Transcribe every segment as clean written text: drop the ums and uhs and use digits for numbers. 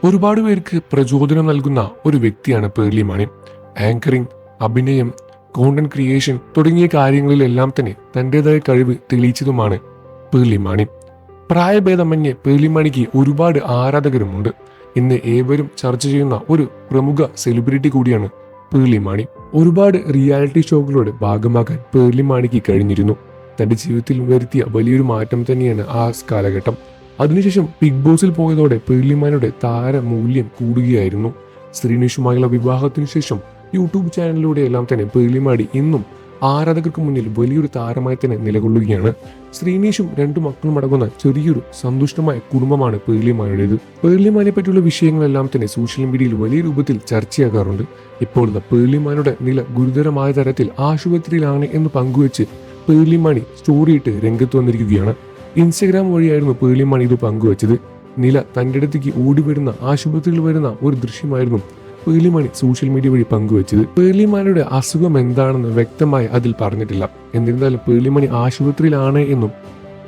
ഒരുപാട് പേർക്ക് പ്രചോദനം നൽകുന്ന ഒരു വ്യക്തിയാണ് പേർലി മാണി. ആങ്കറിംഗ്, അഭിനയം, കോണ്ടന്റ് ക്രിയേഷൻ തുടങ്ങിയ കാര്യങ്ങളിലെല്ലാം തന്നെ തന്റേതായ കഴിവ് തെളിയിച്ചതുമാണ് പേർലി മാണി. പ്രായഭേദമന്യേ പേർലി മാണിക്ക് ഒരുപാട് ആരാധകരുമുണ്ട്. ഇന്ന് ഏവരും ചർച്ച ചെയ്യുന്ന ഒരു പ്രമുഖ സെലിബ്രിറ്റി കൂടിയാണ് പേർലി മാണി. ഒരുപാട് റിയാലിറ്റി ഷോകളുടെ ഭാഗമാകാൻ പേർലി മാണിക്ക് കഴിഞ്ഞിരുന്നു. തന്റെ ജീവിതത്തിൽ വരുത്തിയ വലിയൊരു മാറ്റം തന്നെയാണ് ആ കാലഘട്ടം. അതിനുശേഷം ബിഗ് ബോസിൽ പോയതോടെ പേർലി മാണിയുടെ താരമൂല്യം കൂടുകയായിരുന്നു. ശ്രീനിഷുമായുള്ള വിവാഹത്തിനു ശേഷം യൂട്യൂബ് ചാനലിലൂടെ എല്ലാം തന്നെ പേർലി മാണി ഇന്നും ആരാധകർക്ക് മുന്നിൽ വലിയൊരു താരമായി തന്നെ നിലകൊള്ളുകയാണ്. ശ്രീനീഷും രണ്ടു മക്കളും അടങ്ങുന്ന ചെറിയൊരു സന്തുഷ്ടമായ കുടുംബമാണ് പേർലി മാണിയുടേത്. പേർലി മാണിയെ പറ്റിയുള്ള വിഷയങ്ങളെല്ലാം തന്നെ സോഷ്യൽ മീഡിയയിൽ വലിയ രൂപത്തിൽ ചർച്ചയാകാറുണ്ട്. ഇപ്പോൾ പേർലി മാണിയുടെ നില ഗുരുതരമായ തരത്തിൽ ആശുപത്രിയിലാണ് എന്ന് പങ്കുവെച്ച് പേർലി മാണി സ്റ്റോറിയിട്ട് രംഗത്ത് വന്നിരിക്കുകയാണ്. ഇൻസ്റ്റഗ്രാം വഴിയായിരുന്നു പേർലി മാണി ഇത് പങ്കുവച്ചത്. നില തന്റെ അടുത്തേക്ക് ഓടിവരുന്ന ആശുപത്രിയിൽ വരുന്ന ഒരു ദൃശ്യമായിരുന്നു പേർലി മാണി സോഷ്യൽ മീഡിയ വഴി പങ്കുവച്ചത്. പേർലി മാണിയുടെ അസുഖം എന്താണെന്ന് വ്യക്തമായി അതിൽ പറഞ്ഞിട്ടില്ല. എന്നിരുന്നാലും പേർലി മാണി ആശുപത്രിയിലാണ് എന്നും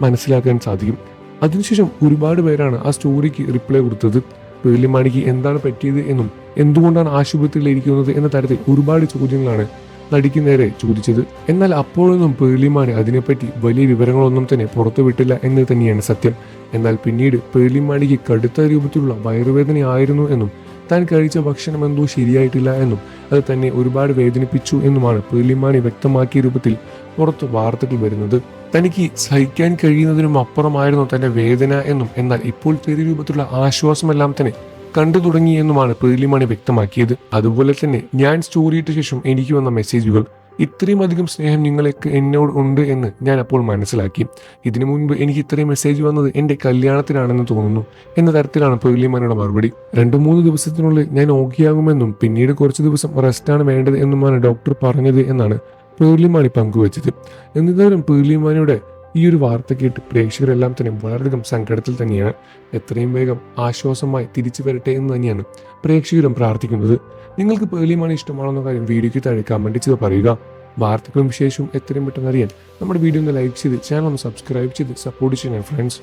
മനസ്സിലാക്കാൻ സാധിക്കും. അതിനുശേഷം ഒരുപാട് പേരാണ് ആ സ്റ്റോറിക്ക് റിപ്ലൈ കൊടുത്തത്. പേർലി മാണിക്ക് എന്താണ് പറ്റിയത് എന്നും എന്തുകൊണ്ടാണ് ആശുപത്രിയിൽ ഇരിക്കുന്നത് എന്ന തരത്തിൽ ഒരുപാട് ചോദ്യങ്ങളാണ് നടിക്ക് നേരെ ചോദിച്ചത്. എന്നാൽ അപ്പോഴൊന്നും പേർലി മാണി അതിനെപ്പറ്റി വലിയ വിവരങ്ങളൊന്നും തന്നെ പുറത്തുവിട്ടില്ല എന്ന് തന്നെയാണ് സത്യം. എന്നാൽ പിന്നീട് പേർലി മാണിക്ക് കടുത്ത രൂപത്തിലുള്ള വയറുവേദനയായിരുന്നു എന്നും താൻ കഴിച്ച ഭക്ഷണം എന്തോ ശരിയായിട്ടില്ല എന്നും അത് തന്നെ ഒരുപാട് വേദനിപ്പിച്ചു എന്നുമാണ് പേർലി മാണി വ്യക്തമാക്കിയ രൂപത്തിൽ പുറത്ത് വാർത്തകൾ വരുന്നത്. തനിക്ക് സഹിക്കാൻ കഴിയുന്നതിനും അപ്പുറമായിരുന്നു തന്റെ വേദന എന്നും എന്നാൽ ഇപ്പോൾ ചെറിയ രൂപത്തിലുള്ള ആശ്വാസമെല്ലാം തന്നെ കണ്ടു തുടങ്ങി എന്നുമാണ് പേർലി മാണി വ്യക്തമാക്കിയത്. അതുപോലെ തന്നെ ഞാൻ സ്റ്റോറിയിട്ട ശേഷം എനിക്ക് വന്ന മെസ്സേജുകൾ, ഇത്രയും അധികം സ്നേഹം നിങ്ങൾക്ക് എന്നോട് ഉണ്ട് എന്ന് ഞാൻ അപ്പോൾ മനസ്സിലാക്കി. ഇതിനു മുൻപ് എനിക്ക് ഇത്രയും മെസ്സേജ് വന്നത് എന്റെ കല്യാണത്തിനാണെന്ന് തോന്നുന്നു എന്ന തരത്തിലാണ് പേർലി മാണിയുടെ മറുപടി. 2-3 ദിവസത്തിനുള്ളിൽ ഞാൻ ഓക്കെയാകുമെന്നും പിന്നീട് കുറച്ച് ദിവസം റെസ്റ്റാണ് വേണ്ടത് എന്നുമാണ് ഡോക്ടർ പറഞ്ഞത് എന്നാണ് പേർലി മാണി പങ്കുവച്ചത്. എന്നിരുന്നാലും പേർലി മാണിയുടെ ഈ ഒരു വാർത്ത കേട്ട് പ്രേക്ഷകരെല്ലാം തന്നെ വളരെയധികം സങ്കടത്തിൽ തന്നെയാണ്. എത്രയും വേഗം ആശ്വാസമായി തിരിച്ചു വരട്ടെ എന്ന് തന്നെയാണ് പ്രേക്ഷകരും പ്രാർത്ഥിക്കുന്നത്. നിങ്ങൾക്ക് പേർലി മാണി ഇഷ്ടമാണെന്ന കാര്യം വീഡിയോയ്ക്ക് താഴെ കമന്റ് ചെയ്ത് പറയുക. വാർത്തകളും വിശേഷവും എത്രയും പെട്ടെന്ന് അറിയാൻ നമ്മുടെ വീഡിയോ ഒന്ന് ലൈക്ക് ചെയ്ത് ചാനൽ ഒന്ന് സബ്സ്ക്രൈബ് ചെയ്ത് സപ്പോർട്ട് ചെയ്യണം ഫ്രണ്ട്സ്.